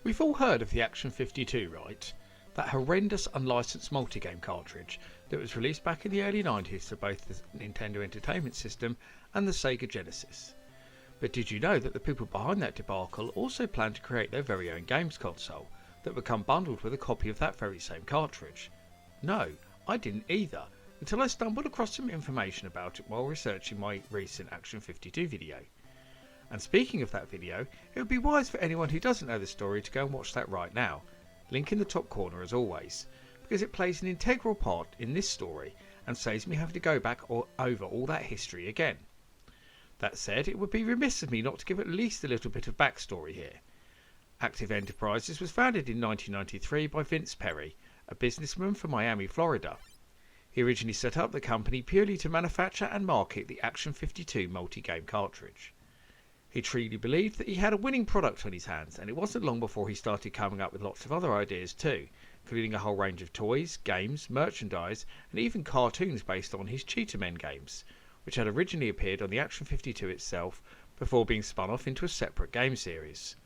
We've all heard of the Action 52, right? That horrendous unlicensed multi-game cartridge that was released back in the early 90s for both the Nintendo Entertainment System and the Sega Genesis. But did you know that the people behind that debacle also planned to create their very own games console that would come bundled with a copy of that very same cartridge? No, I didn't either, until I stumbled across some information about it while researching my recent Action 52 video. And speaking of that video, it would be wise for anyone who doesn't know the story to go and watch that right now. Link in the top corner as always, because it plays an integral part in this story and saves me having to go back over all that history again. That said, it would be remiss of me not to give at least a little bit of backstory here. Active Enterprises was founded in 1993 by Vince Perry, a businessman from Miami, Florida. He originally set up the company purely to manufacture and market the Action 52 multi-game cartridge. He truly believed that he had a winning product on his hands, and it wasn't long before he started coming up with lots of other ideas too, including a whole range of toys, games, merchandise, and even cartoons based on his Cheetah Men games, which had originally appeared on the Action 52 itself before being spun off into a separate game series.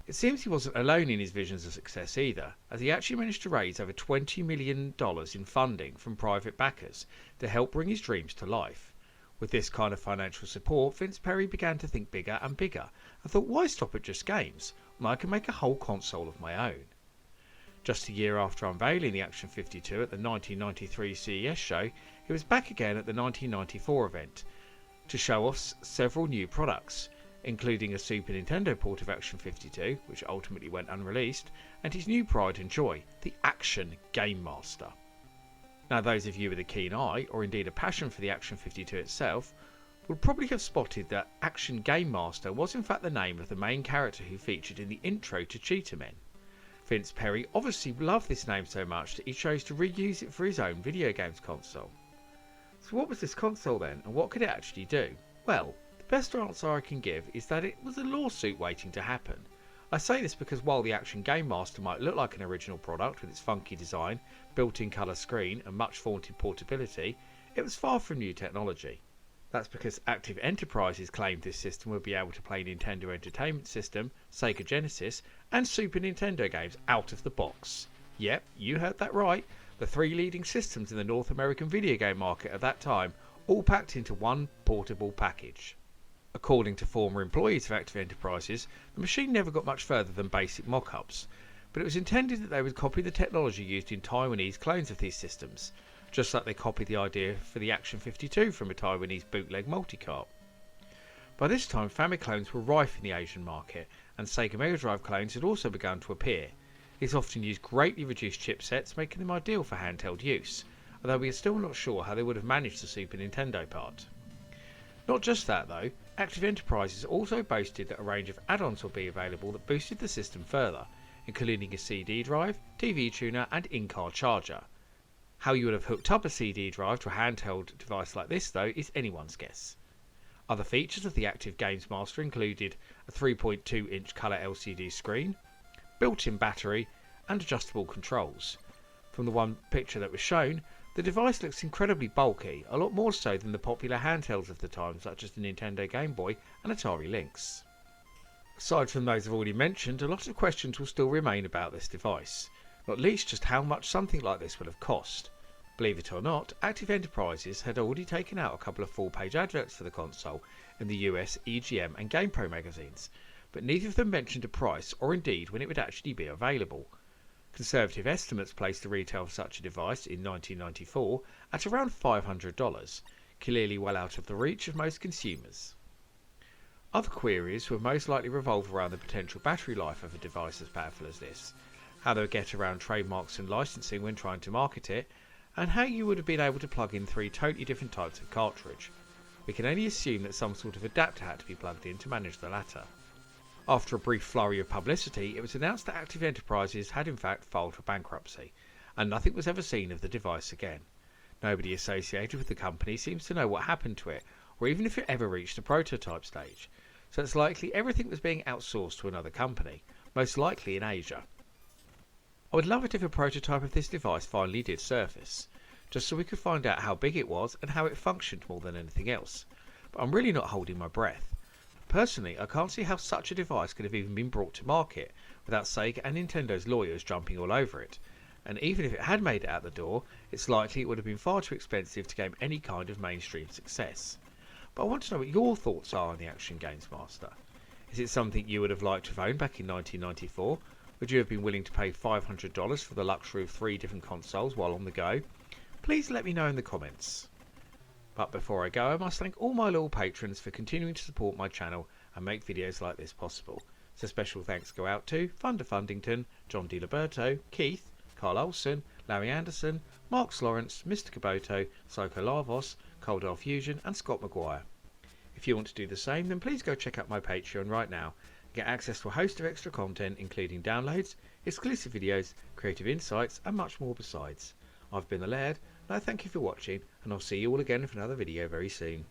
It seems he wasn't alone in his visions of success either, as he actually managed to raise over $20 million in funding from private backers to help bring his dreams to life. With this kind of financial support, Vince Perry began to think bigger and bigger and thought, why stop at just games when I can make a whole console of my own? Just a year after unveiling the Action 52 at the 1993 CES show, he was back again at the 1994 event to show off several new products, including a Super Nintendo port of Action 52, which ultimately went unreleased, and his new pride and joy, the Action Game Master. Now, those of you with a keen eye, or indeed a passion for the Action 52 itself, would probably have spotted that Action Game Master was in fact the name of the main character who featured in the intro to Cheetah Men. Vince Perry obviously loved this name so much that he chose to reuse it for his own video games console. So what was this console then, and what could it actually do? Well, the best answer I can give is that it was a lawsuit waiting to happen. I say this because while the Action Game Master might look like an original product with its funky design, built-in colour screen and much vaunted portability, it was far from new technology. That's because Active Enterprises claimed this system would be able to play Nintendo Entertainment System, Sega Genesis and Super Nintendo games out of the box. Yep, you heard that right, the three leading systems in the North American video game market at that time, all packed into one portable package. According to former employees of Active Enterprises, the machine never got much further than basic mock-ups, but it was intended that they would copy the technology used in Taiwanese clones of these systems, just like they copied the idea for the Action 52 from a Taiwanese bootleg multi-cart. By this time, Famiclones were rife in the Asian market, and Sega Mega Drive clones had also begun to appear. These often used greatly reduced chipsets, making them ideal for handheld use, although we are still not sure how they would have managed the Super Nintendo part. Not just that though, Active Enterprises also boasted that a range of add-ons would be available that boosted the system further, including a CD drive, TV tuner and in-car charger. How you would have hooked up a CD drive to a handheld device like this though is anyone's guess. Other features of the Active Games Master included a 3.2 inch colour LCD screen, built-in battery and adjustable controls. From the one picture that was shown, the device looks incredibly bulky, a lot more so than the popular handhelds of the time such as the Nintendo Game Boy and Atari Lynx. Aside from those I've already mentioned, a lot of questions will still remain about this device, not least just how much something like this would have cost. Believe it or not, Active Enterprises had already taken out a couple of full-page adverts for the console in the US EGM and GamePro magazines, but neither of them mentioned a price or indeed when it would actually be available. Conservative estimates placed the retail of such a device in 1994 at around $500, clearly well out of the reach of most consumers. Other queries would most likely revolve around the potential battery life of a device as powerful as this, how they would get around trademarks and licensing when trying to market it, and how you would have been able to plug in three totally different types of cartridge. We can only assume that some sort of adapter had to be plugged in to manage the latter. After a brief flurry of publicity, it was announced that Active Enterprises had in fact filed for bankruptcy, and nothing was ever seen of the device again. Nobody associated with the company seems to know what happened to it, or even if it ever reached the prototype stage, so it's likely everything was being outsourced to another company, most likely in Asia. I would love it if a prototype of this device finally did surface, just so we could find out how big it was and how it functioned more than anything else. But I'm really not holding my breath. Personally, I can't see how such a device could have even been brought to market without Sega and Nintendo's lawyers jumping all over it. And even if it had made it out the door, it's likely it would have been far too expensive to gain any kind of mainstream success. But I want to know what your thoughts are on the Action Games Master. Is it something you would have liked to have owned back in 1994? Would you have been willing to pay $500 for the luxury of 3 different consoles while on the go? Please let me know in the comments. But before I go, I must thank all my loyal patrons for continuing to support my channel and make videos like this possible. So special thanks go out to Thunder Fundington, John DiLiberto, Keith, Carl Olsen, Larry Anderson, Mark Lawrence, Mr. Kaboto, Psycho Lavos, Coldar Fusion and Scott Maguire. If you want to do the same, then please go check out my Patreon right now and get access to a host of extra content including downloads, exclusive videos, creative insights and much more besides. I've been the Laird, and I thank you for watching, and I'll see you all again for another video very soon.